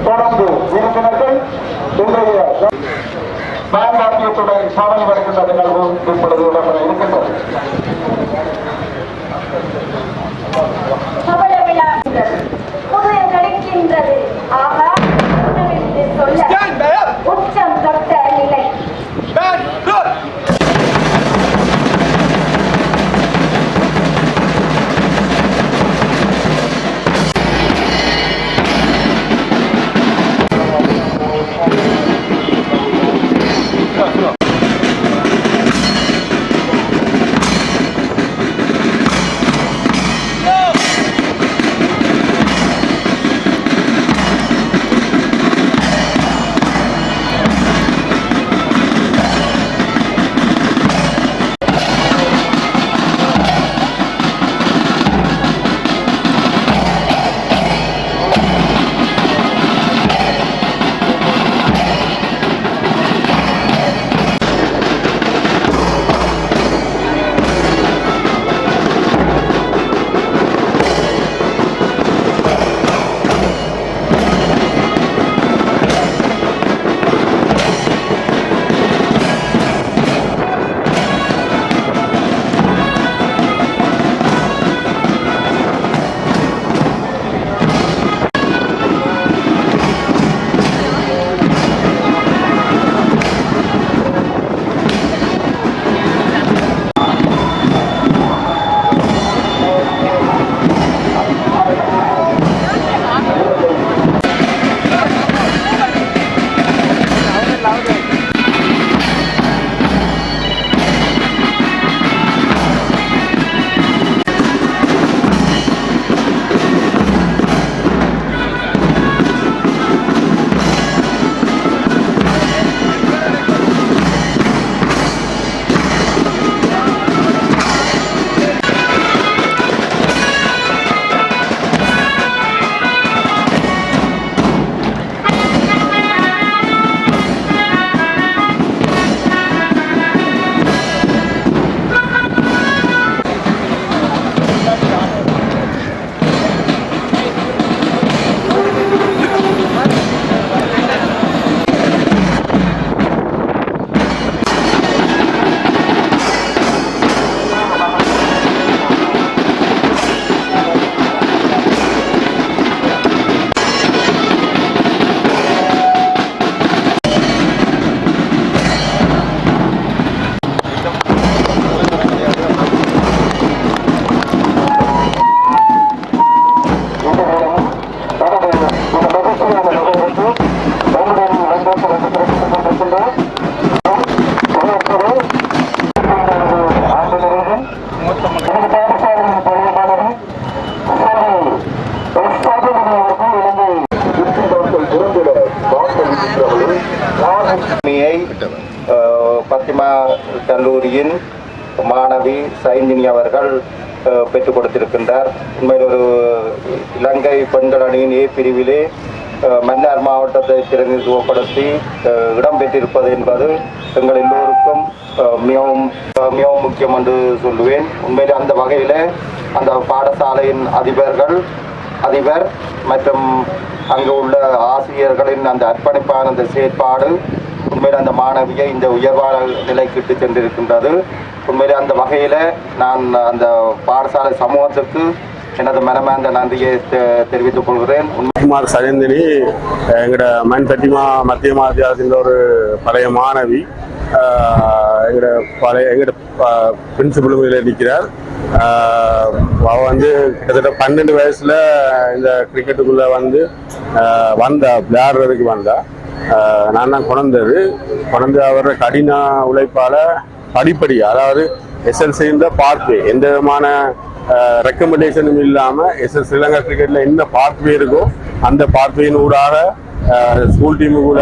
தொடர்ந்து இருக்கிறார்கள். இன்றைய பயன்பாட்டியத்துடன் சாதனை வருகின்ற நிகழ்வு இப்பொழுது இடம்பெற இருக்கின்றது. உச்சம் தொட்ட நிலை பத்திமா கல்லூரியின் மாணவி சைந்தினி அவர்கள் பெற்றுக் கொடுத்திருக்கின்றார். உண்மையில் ஒரு இலங்கை பெண்கள் அணியின் ஏ பிரிவிலே மன்னார் மாவட்டத்தை பிரதிநிதித்துவப்படுத்தி இடம்பெற்றிருப்பது என்பது எங்கள் எல்லோருக்கும் மிகவும் மிகவும் முக்கியம் என்று சொல்லுவேன். உண்மையில் அந்த வகையில் அந்த பாடசாலையின் அதிபர் மற்றும் அங்கு உள்ள ஆசிரியர்களின் அந்த அர்ப்பணிப்பான அந்த செயற்பாடு உண்மையில் அந்த மாணவியை இந்த உயர்வான நிலைக்கு இட்டு சென்றிருக்கின்றது. உண்மையில் அந்த வகையில் நான் அந்த பாடசாலை சமூகத்துக்கு எனது மனமார்ந்த நன்றியை தெரிவித்துக் கொள்கிறேன். குமார் சஜந்தினி எங்களோட மண்பட்டிமா மத்திய மாத்தியாசின் ஒரு பழைய மாணவி. எங்களோட பிரின்சிபலும் இதில் நிற்கிறார். அவள் வந்து கிட்டத்தட்ட 12 வயசுல இந்த கிரிக்கெட்டுக்குள்ள வந்தா விளையாடுறதுக்கு வந்தா. நான் தான் கொண்டு அவர கடின உழைப்பால படிப்படியா, அதாவது எஸ்எல்சின்ற பாத்வே எந்த விதமான ரெக்கமெண்டேஷனும் இல்லாமல் ஸ்ரீலங்கா கிரிக்கெட்ல என்ன பாத்வே இருக்கோ அந்த பாத்வேயின் ஊடாக ஸ்கூல் டீமு கூட